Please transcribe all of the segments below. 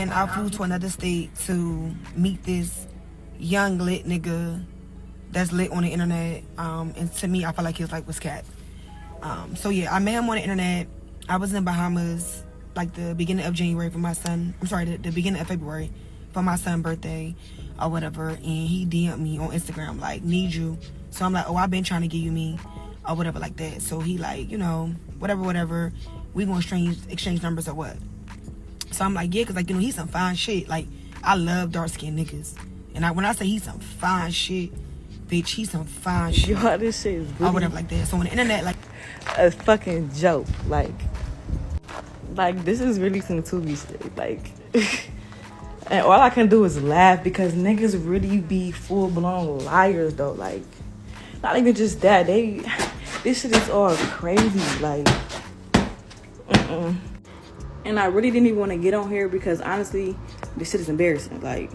when I flew to another state to meet this young lit nigga that's lit on the internet. And to me, I felt like he was cat. So yeah, I met him on the internet. I was in Bahamas like the beginning of January for my son. I'm sorry, the beginning of February for my son's birthday or whatever. And he DM'd me on Instagram like, need you. So I'm like, oh, I've been trying to get you me or whatever like that. So he like, you know, whatever. We gonna exchange numbers or what? So I'm like, yeah, cause like, you know, he's some fine shit. Like, I love dark skinned niggas. And when I say he's some fine shit, bitch, he's some fine shit. Yo, this shit is or whatever like that. So on the internet, like a fucking joke. Like this is really some Tubi shit. Like, and all I can do is laugh because niggas really be full blown liars though. Like, not even just that. This shit is all crazy. Like, And I really didn't even want to get on here because honestly, this shit is embarrassing. Like,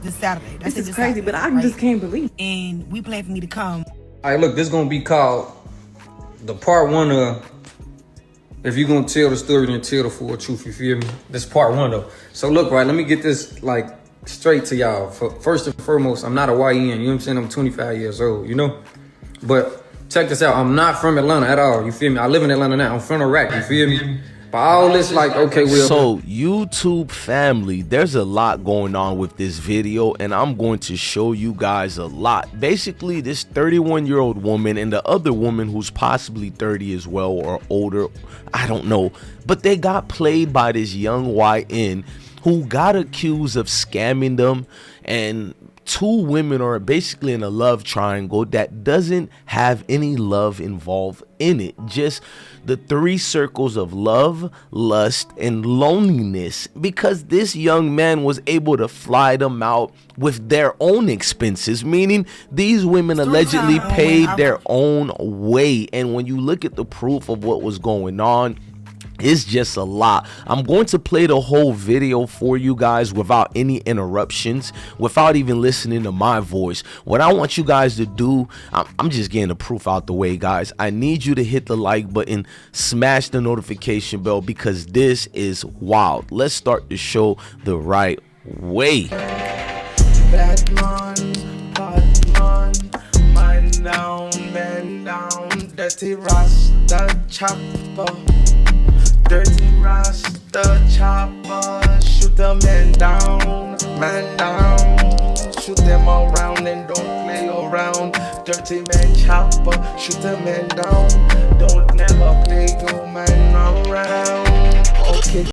this Saturday. This is crazy, but I just can't believe it. And we plan for me to come. All right, look, this is going to be called the part one of, if you're going to tell the story, then tell the full truth, you feel me? This part one though. So look, right, let me get this like straight to y'all. First and foremost, I'm not a YN, you know what I'm saying? I'm 25 years old, you know? But check this out, I'm not from Atlanta at all, you feel me? I live in Atlanta now, I'm from Iraq, you feel me? But all this like, okay, well. So YouTube family, there's a lot going on with this video and I'm going to show you guys a lot. Basically, this 31-year-old woman and the other woman who's possibly 30 as well or older, I don't know, but they got played by this young YN who got accused of scamming them, and two women are basically in a love triangle that doesn't have any love involved in it. Just the three circles of love, lust, and loneliness, because this young man was able to fly them out with their own expenses, meaning these women allegedly paid their own way. And when you look at the proof of what was going on, it's just a lot. I'm going to play the whole video for you guys without any interruptions, without even listening to my voice. What I want you guys to do, I'm just getting the proof out the way, guys. I need you to hit the like button, smash the notification bell, because this is wild. Let's start the show the right way. Man down, dirty Rasta chopper. Dirty Rasta chopper, shoot the man down, shoot them around and don't play around. Dirty man chopper, shoot the man down, don't never play your man around. Okay.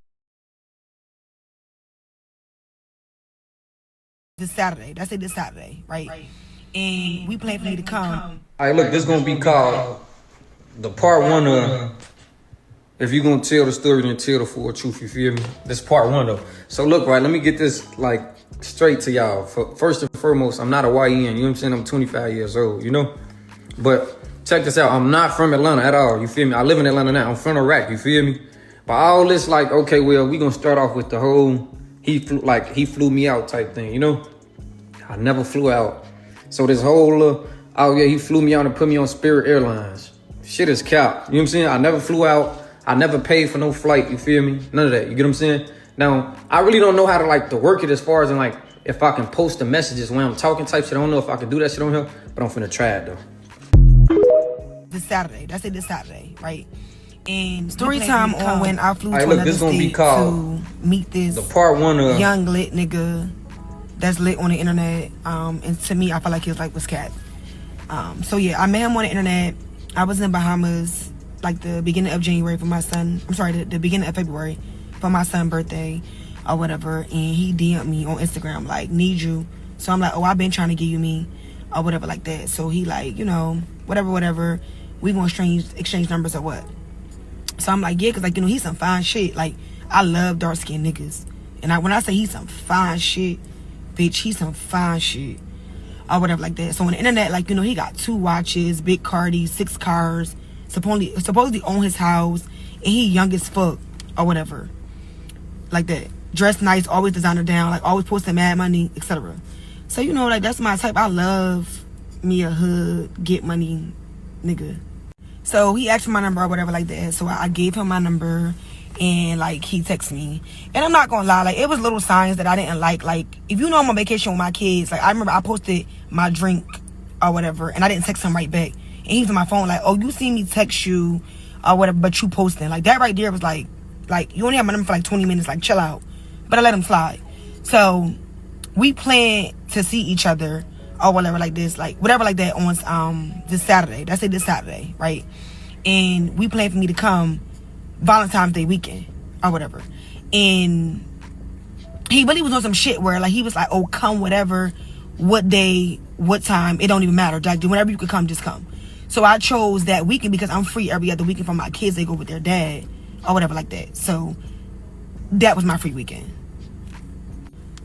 This Saturday, that's it, this Saturday, right? And we plan for me to come. All right, look, this is going to be called the part one of, if you're going to tell the story, then tell the full truth, you feel me? This part one though. So look, right, let me get this like straight to y'all. First and foremost, I'm not a YN, you know what I'm saying? I'm 25 years old, you know? But check this out, I'm not from Atlanta at all, you feel me? I live in Atlanta now, I'm from Iraq, you feel me? But all this like, okay, well, we going to start off with the whole, he flew me out type thing, you know? I never flew out. So this whole, oh yeah, he flew me out and put me on Spirit Airlines. Shit is cap, you know what I'm saying? I never flew out. I never paid for no flight, you feel me? None of that, you get what I'm saying? Now, I really don't know how to like to work it as far as in like, if I can post the messages when I'm talking type shit. I don't know if I can do that shit on here, but I'm finna try it though. This Saturday, that's it, this Saturday, right? And story time on when I flew to look, another this gonna be state called to meet this the part one of young lit nigga that's lit on the internet. And to me, I felt like he was cat. So yeah, I met him on the internet. I was in Bahamas like the beginning of January for my son. I'm sorry, the beginning of February for my son's birthday or whatever. And he DM'd me on Instagram like, need you. So I'm like, oh, I've been trying to get you me or whatever like that. So he like, you know, whatever. We gonna exchange numbers or what? So I'm like, yeah, cause like, you know, he's some fine shit. Like, I love dark skinned niggas. And when I say he's some fine shit, bitch, he's some fine shit or whatever like that. So on the internet, like, you know, he got 2 watches, big Cardi, 6 cars, supposedly own his house, and he young as fuck or whatever like that. Dressed nice, always designer down, like always posting mad money, etc. So, you know, like, that's my type. I love me a hood, get money nigga. So he asked for my number or whatever like that. So I gave him my number, and like he texted me, and I'm not gonna lie, like it was little signs that I didn't like. Like if you know I'm on vacation with my kids, like I remember I posted my drink or whatever, and I didn't text him right back, and he was on my phone like, oh, you see me text you or whatever, but you posting. Like that right there was like you only have my number for like 20 minutes, like chill out. But I let him slide. So we planned to see each other or whatever like this, like whatever like that on this Saturday. That's it, this Saturday, right? And we planned for me to come Valentine's Day weekend or whatever. And he really was on some shit where like he was like, oh, come whatever, what day, what time, it don't even matter. Like whenever you could come, just come. So I chose that weekend because I'm free every other weekend for my kids. They go with their dad or whatever like that. So that was my free weekend.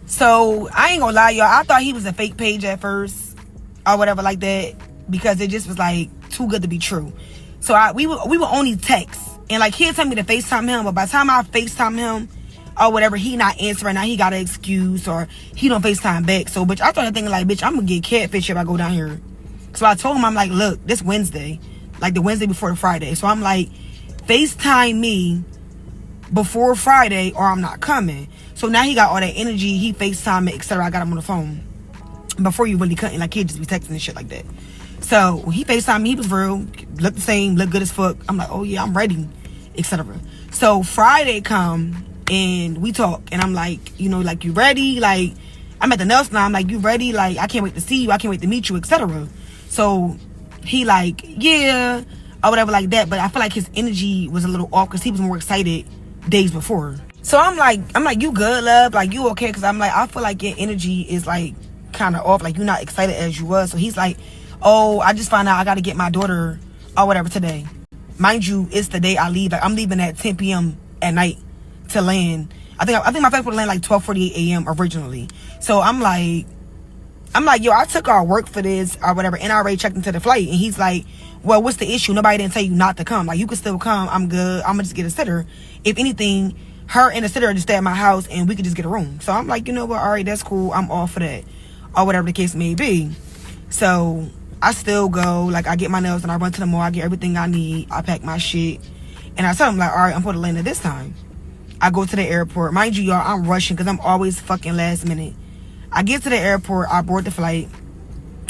So I ain't gonna lie, y'all, I thought he was a fake page at first or whatever like that, because it just was like too good to be true. So we would only text, and like he'd tell me to FaceTime him, but by the time I FaceTime him or whatever, he not answering. Now he got an excuse or he don't FaceTime back. So bitch, I started thinking like, bitch, I'm gonna get catfish if I go down here. So I told him, I'm like, look, this Wednesday, like the Wednesday before the Friday. So I'm like, FaceTime me before Friday or I'm not coming. So now he got all that energy, he FaceTime me, etc. I got him on the phone. Before you really couldn't, like he'd just be texting and shit like that. So he FaceTime me, he was real, looked the same, looked good as fuck. I'm like, oh yeah, I'm ready, etc. So Friday come and we talk, and I'm like, you know, like, you ready? Like, I'm at the nail salon, I'm like, you ready? Like, I can't wait to see you, I can't wait to meet you, etc. So he like, yeah, or whatever like that. But I feel like his energy was a little off because he was more excited days before. So I'm like, you good, love? Like, you okay? Because I'm like, I feel like your energy is like kind of off, like you're not excited as you was. So he's like, oh, I just found out I got to get my daughter or whatever today. Mind you, it's the day I leave. Like, I'm leaving at 10 p.m. at night to land. I think my flight would land like 12:48 a.m. originally. So I'm like, yo, I took our work for this or whatever, and I already checked into the flight. And he's like, well, what's the issue? Nobody didn't tell you not to come. Like, you can still come. I'm good. I'm gonna just get a sitter. If anything, her and the sitter just stay at my house and we could just get a room. So I'm like, you know what? All right, that's cool. I'm all for that, or whatever the case may be. So I still go. Like, I get my nails and I run to the mall. I get everything I need. I pack my shit, and I tell him like, all right, I'm for the land at this time. I go to the airport. Mind you, y'all, I'm rushing because I'm always fucking last minute. I get to the airport. I board the flight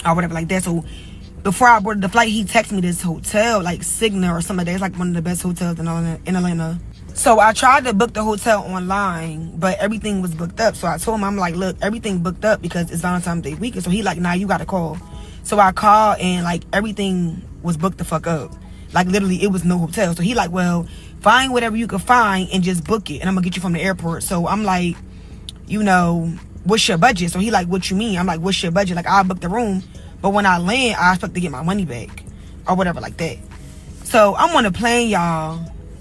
or whatever like that. So before I boarded the flight, he texted me this hotel, like Signa or something like that. It's like one of the best hotels in Atlanta. So I tried to book the hotel online, but everything was booked up. So I told him, I'm like, look, everything booked up because it's Valentine's Day weekend. So he like, nah, you got to call. So I called and like everything was booked the fuck up. Like literally it was no hotel. So he like, well, find whatever you can find and just book it, and I'm gonna get you from the airport. So I'm like, you know, what's your budget? So he like, what you mean? I'm like, what's your budget? Like, I'll book the room, but when I land, I expect to get my money back or whatever like that. So I'm on the plane, y'all.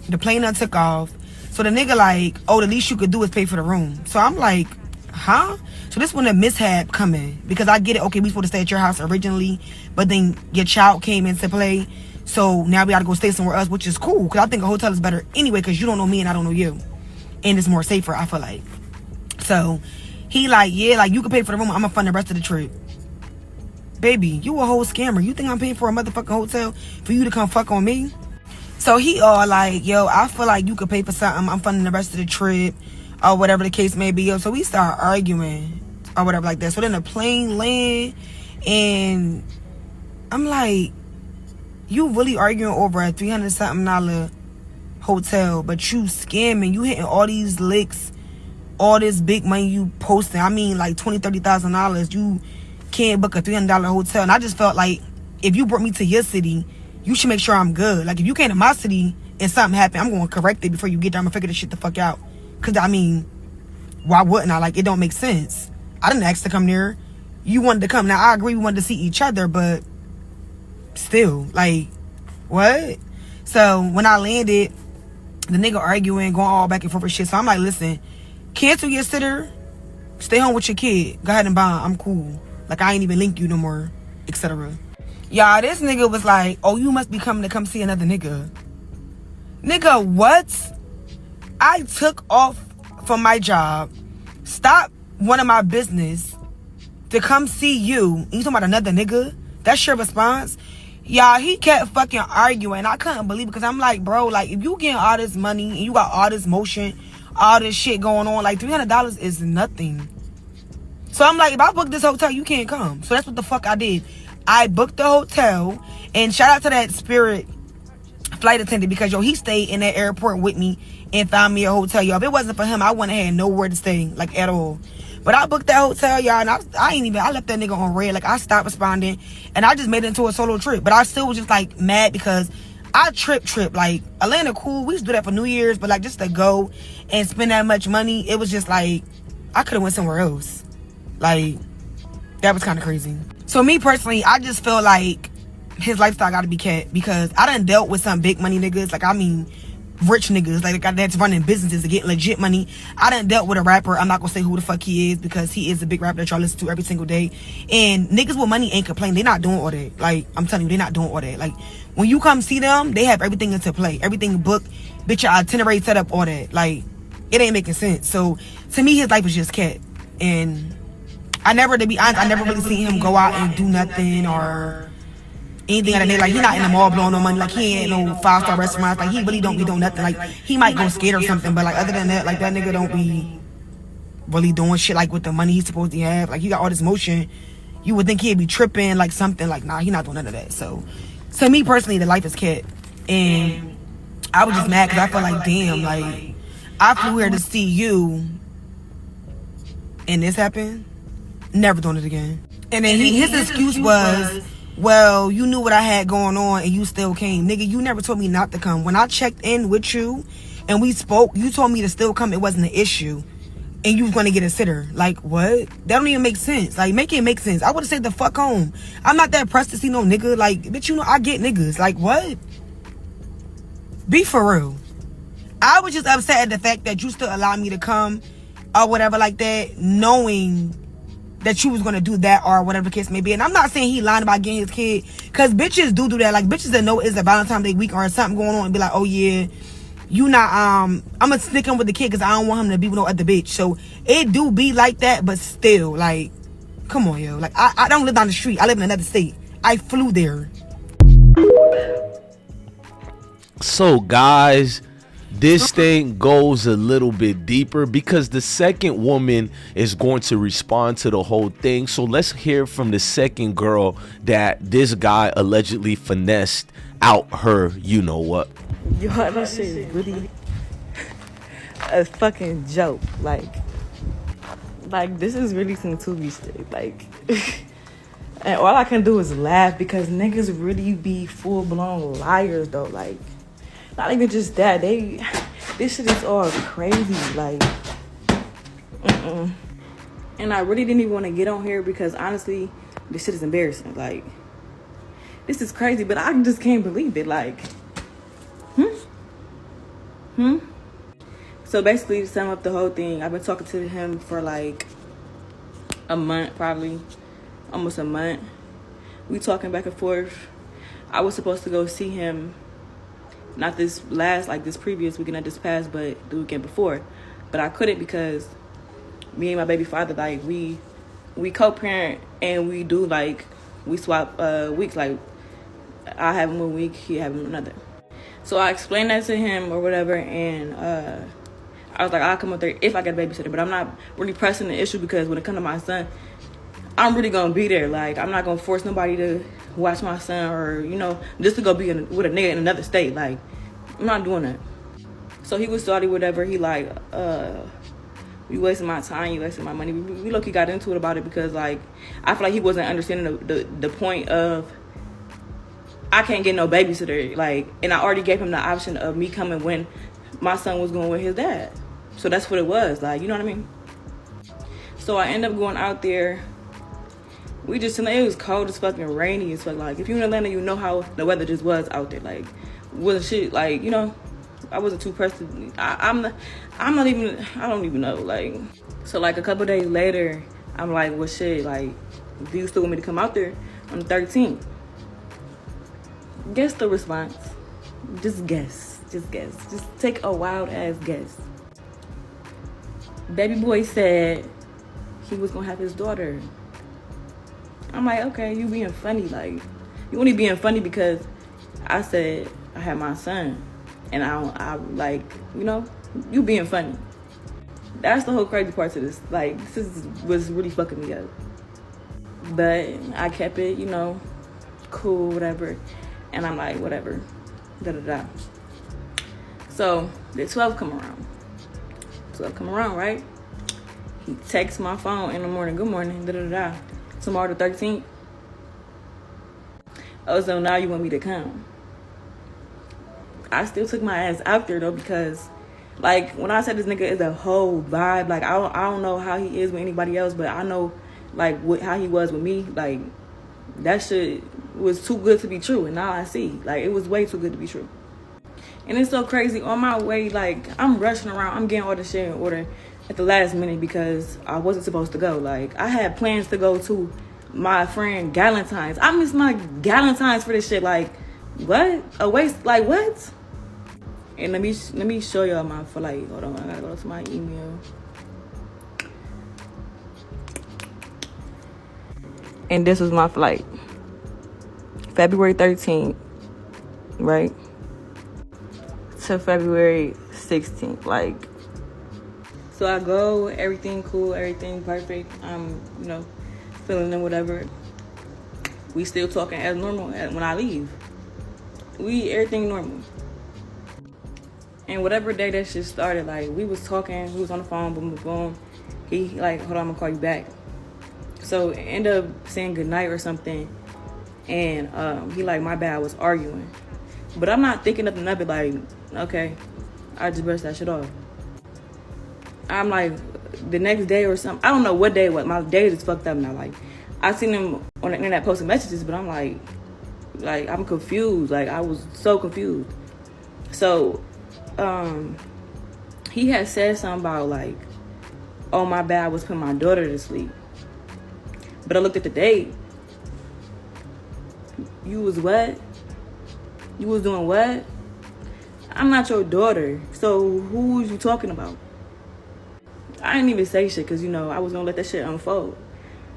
The plane done took off. So the nigga like, oh, the least you could do is pay for the room. So I'm like, huh? So this when the mishap coming, because I get it. Okay, we supposed to stay at your house originally, but then your child came into play. So now we gotta go stay somewhere else, which is cool, because I think a hotel is better anyway, because you don't know me and I don't know you, and it's more safer, I feel like. So he like, yeah, like you can pay for the room, I'm gonna fund the rest of the trip. Baby, you a whole scammer. You think I'm paying for a motherfucking hotel for you to come fuck on me? So he all like, yo, I feel like you could pay for something, I'm funding the rest of the trip, or whatever the case may be. Yo, so we start arguing or whatever like that. So then the plane land, and I'm like, you really arguing over a $300-something hotel, but you scamming, you hitting all these licks, all this big money you posting. I mean, like $20,000-$30,000. You can't book a $300 hotel. And I just felt like, if you brought me to your city, you should make sure I'm good. Like, if you came to my city and something happened, I'm going to correct it before you get there. I'm going to figure this shit the fuck out. Because, I mean, why wouldn't I? Like, it don't make sense. I didn't ask to come there. You wanted to come. Now, I agree we wanted to see each other, but still, like, what? So, when I landed, the nigga arguing, going all back and forth with shit. So, I'm like, listen, cancel your sitter. Stay home with your kid. Go ahead and bond. I'm cool. Like, I ain't even link you no more, etc. Y'all, this nigga was like, oh, you must be coming to come see another nigga. Nigga, what? I took off from my job, stopped one of my business to come see you. And you talking about another nigga? That's your response? Y'all, he kept fucking arguing. I couldn't believe it because I'm like, bro, like, if you getting all this money and you got all this motion, all this shit going on, like, $300 is nothing. So I'm like, if I book this hotel, you can't come. So that's what the fuck I did. I booked the hotel, and shout out to that Spirit flight attendant because, yo, he stayed in that airport with me and found me a hotel, y'all. If it wasn't for him, I wouldn't have had nowhere to stay, like, at all. But I booked that hotel, y'all, and I left that nigga on red. Like, I stopped responding, and I just made it into a solo trip. But I still was just, like, mad because I trip. Like, Atlanta cool. We used to do that for New Year's, but, like, just to go and spend that much money, it was just, like, I could have went somewhere else. Like, that was kind of crazy. So, me personally, I just feel like his lifestyle got to be kept because I done dealt with some big money niggas. Like, I mean, rich niggas, like, that's running businesses to get legit money. I done dealt with a rapper. I'm not gonna say who the fuck he is because he is a big rapper that y'all listen to every single day. And niggas with money ain't complaining. They not doing all that. Like, I'm telling you, they not doing all that. Like, when you come see them, they have everything into play. Everything booked. Bitch, your itinerary set up, all that. Like, it ain't making sense. So, to me, his life was just kept. And to be honest, I never really seen him go out and do nothing or anything like that. Like, he not in the mall blowing no money. Like, he ain't no 5-star restaurants. Like, he really don't be doing nothing. Like, he might go skate or something, but, like, other than that, like, that nigga don't be really doing shit, like, with the money he's supposed to have. Like, he got all this motion. You would think he'd be tripping, like, something. Like, nah, he not doing none of that. So, to me, personally, the life is kept. And I was just mad because I felt like, damn, like, I flew here to see you, and this happened. Never doing it again. And then his excuse was, well, you knew what I had going on and you still came. Nigga, you never told me not to come. When I checked in with you and we spoke, you told me to still come. It wasn't an issue. And you was going to get a sitter. Like, what? That don't even make sense. Like, make it make sense. I would have said the fuck home. I'm not that pressed to see no nigga. Like, bitch, you know I get niggas. Like, what? Be for real. I was just upset at the fact that you still allowed me to come or whatever like that, knowing that you was gonna do that or whatever the case may be. And I'm not saying he lying about getting his kid, because bitches do that. Like, bitches that know it's a Valentine's Day week or something going on and be like, oh yeah, you not I'm gonna sneak him with the kid because I don't want him to be with no other bitch. So it do be like that, but still, like, come on, yo. Like, I don't live down the street. I live in another state. I flew there. So guys, this thing goes a little bit deeper because the second woman is going to respond to the whole thing. So let's hear from the second girl that this guy allegedly finessed out her, you know what. Yo, that shit is really a fucking joke. Like this is really some Tubi shit. Like, and all I can do is laugh because niggas really be full-blown liars though. Like, not even just that, this shit is all crazy. Like, and I really didn't even want to get on here because honestly, this shit is embarrassing. Like, this is crazy, but I just can't believe it. Like, So basically, to sum up the whole thing, I've been talking to him for like a month, probably almost a month. We talking back and forth. I was supposed to go see him, not this previous weekend, not this past, but the weekend before. But I couldn't because me and my baby father, like, we co-parent and we do, like, we swap weeks. Like, I have him 1 week, he have him another. So I explained that to him or whatever, and I was like, I'll come up there if I get a babysitter. But I'm not really pressing the issue because when it comes to my son, I'm really going to be there. Like, I'm not going to force nobody to watch my son or, you know, just to go be with a nigga in another state. Like, I'm not doing that. So he was starting whatever. He like, you wasting my time, you wasting my money. We low-key got into it about it because, like, I feel like he wasn't understanding the point of I can't get no babysitter. Like, and I already gave him the option of me coming when my son was going with his dad. So that's what it was. Like, you know what I mean? So I end up going out there. It was cold as fucking rainy as fuck. Like, if you're in Atlanta, you know how the weather just was out there. Like, wasn't shit. Like, you know, I wasn't too pressed. I don't even know. Like, so like a couple days later, I'm like, well, shit. Like, do you still want me to come out there on the 13th? Guess the response. Just guess. Just take a wild ass guess. Baby boy said he was gonna have his daughter. I'm like, okay, you being funny. Like, You only being funny because I said I had my son, and I like, you know, you being funny. That's the whole crazy part to this. Like, was really fucking me up. But I kept it, you know, cool, whatever. And I'm like, whatever, da-da-da. So the 12th come around. 12th come around, right? He texts my phone in the morning, good morning, da-da-da. Tomorrow the 13th. Oh, so now you want me to come? I still took my ass out there though, because like when I said this nigga is a whole vibe, like I don't know how he is with anybody else, but I know like how he was with me. Like that shit was too good to be true, and now I see like it was way too good to be true. And it's so crazy. On my way, like I'm rushing around, I'm getting all the shit in order at the last minute because I wasn't supposed to go. Like I had plans to go to my friend Galentine's. I miss my Galentine's for this shit. Like what? A waste? Like what? And let me show y'all my flight. Hold on, I gotta go to my email. And this was my flight. February 13th, right? To February 16th. Like, so I go, everything cool, everything perfect. I'm, you know, feeling and whatever. We still talking as normal when I leave. Everything normal. And whatever day that shit started, like, we was talking, we was on the phone, boom, boom, boom. He, like, hold on, I'm gonna call you back. So, end up saying goodnight or something. And he, like, my bad, I was arguing. But I'm not thinking nothing of it, like, okay, I just brushed that shit off. I'm like, the next day or something, I don't know what day it was. My day is fucked up now. Like, I seen him on the internet posting messages, but I'm like, I'm confused. Like, I was so confused. So, he had said something about like, oh my bad, I was putting my daughter to sleep. But I looked at the date. You was what? You was doing what? I'm not your daughter. So who was you talking about? I didn't even say shit because, you know, I was gonna let that shit unfold.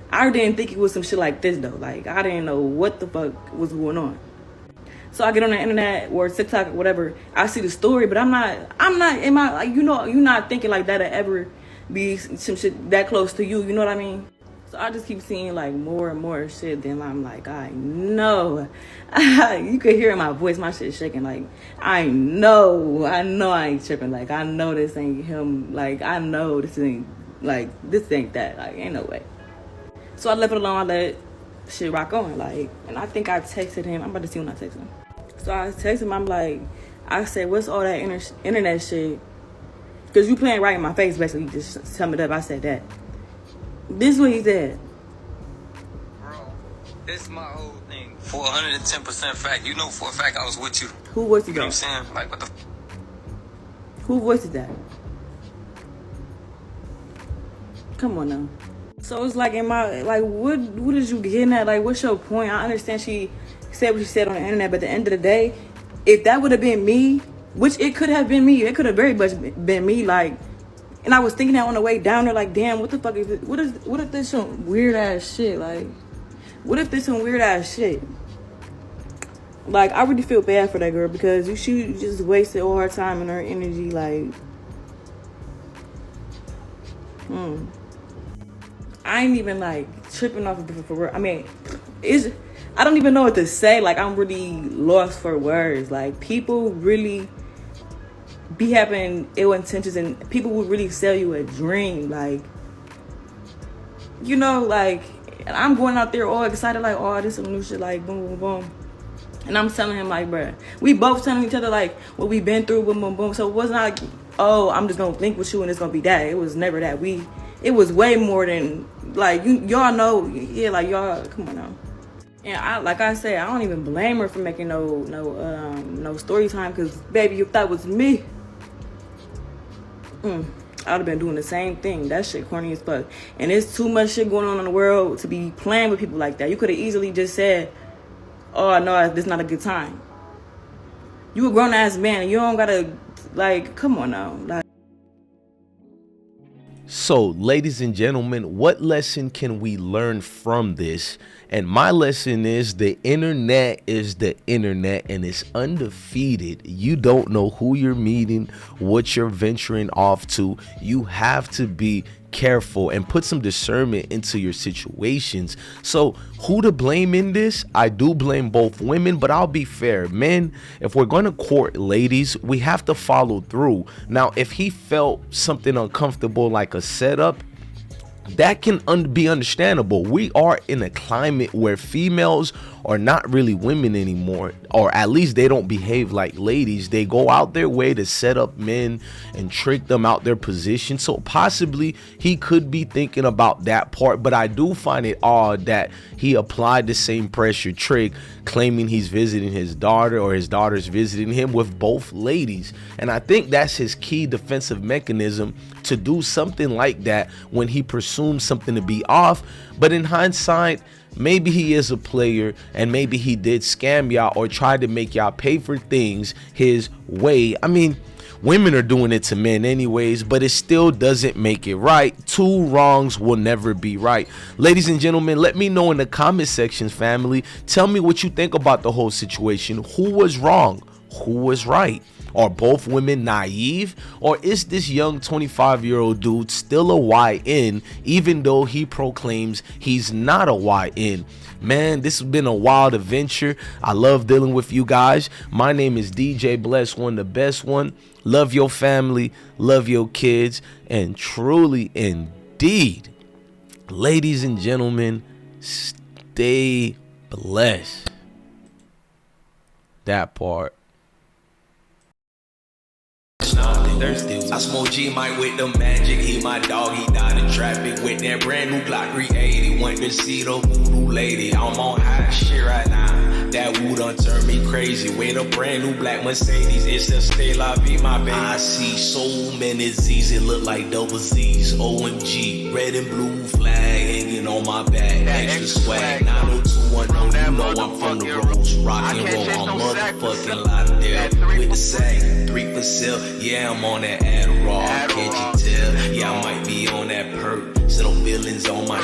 I didn't think it was some shit like this though. Like, I didn't know what the fuck was going on. So I get on the internet or TikTok or whatever. I see the story, but I'm not in my, like, you know, you're not thinking like that'll ever be some shit that close to you. You know what I mean? So I just keep seeing like more and more shit. Then I'm like, I know. You could hear in my voice, my shit shaking. Like, I know I ain't tripping. Like, I know this ain't him. Like, I know this ain't that. Like, ain't no way. So I left it alone. I let shit rock on. Like, and I think I texted him. I'm about to see when I text him. So I texted him. I'm like, I said, what's all that internet shit? Because you playing right in my face, basically. Just sum it up. I said that. This is what he said. Bro, this is my whole thing. For 110% fact. You know for a fact I was with you. Who voiced it? You know what I'm saying? Like, what the... Who voiced that? Come on now. So it's like, what is you getting at? Like, what's your point? I understand she said what she said on the internet, but at the end of the day, if that would have been me, which it could have been me, it could have very much been me, like, and I was thinking that on the way down there, like, damn, what the fuck is this? What if this some weird ass shit? Like, what if this some weird ass shit? Like, I really feel bad for that girl because she just wasted all her time and her energy, like, I ain't even like tripping off of it for real. I mean, I don't even know what to say. Like, I'm really lost for words. Like, people really be having ill intentions and people would really sell you a dream. Like, you know, like, and I'm going out there all excited, like, oh, this is some new shit, like, boom, boom, boom. And I'm telling him, like, bruh, we both telling each other, like, what we've been through, boom, boom, boom. So it wasn't like, oh, I'm just gonna link with you and it's gonna be that. It was never that. It was way more than, like, y'all know, yeah, like, y'all, come on now. And like I said, I don't even blame her for making no story time, because, baby, if that was me, I would have been doing the same thing. That shit corny as fuck. And there's too much shit going on in the world to be playing with people like that. You could have easily just said, oh, no, this is not a good time. You a grown-ass man, and you don't gotta, like, come on now. Like, So, ladies and gentlemen, what lesson can we learn from this? And my lesson is the internet is the internet and it's undefeated. You don't know who you're meeting, what you're venturing off to. You have to be careful and put some discernment into your situations. So who to blame in this? I do blame both women, but I'll be fair. Men, if we're going to court ladies, we have to follow through. Now, if he felt something uncomfortable like a setup, that can be understandable. We are in a climate where females are not really women anymore, or at least they don't behave like ladies. They go out their way to set up men and trick them out their position. So possibly he could be thinking about that part, but I do find it odd that he applied the same pressure trick, claiming he's visiting his daughter or his daughter's visiting him with both ladies. And I think that's his key defensive mechanism, to do something like that when he presumes something to be off. But in hindsight, maybe he is a player and maybe he did scam y'all or tried to make y'all pay for things his way. I mean, women are doing it to men anyways, but it still doesn't make it right. Two wrongs will never be right. Ladies and gentlemen, let me know in the comment sections, family. Tell me what you think about the whole situation. Who was wrong? Who was right? Are both women naive? Or is this young 25-year-old dude still a YN, even though he proclaims he's not a YN? Man, this has been a wild adventure. I love dealing with you guys. My name is DJ Bless One, the best one. Love your family, love your kids, and truly indeed, ladies and gentlemen, stay blessed. That part. I smoke G Mike with the magic. He my dog, he died in traffic with that brand new Glock 380. Went to see the voodoo lady. I'm on high shit right now. That woo done turned me crazy. With a brand new black Mercedes. It's a stay la vie, my baby. I see so many Z's, it look like double Z's. OMG, red and blue flag hanging on my back. Extra swag, 90210. You know I'm from the Rose, rock and roll. I'm motherfucking Lauderdale with the sag. 3 for sale, yeah, I'm on that Adderall. Can't you tell? Yeah, I might be on that perk. Send no feelings on my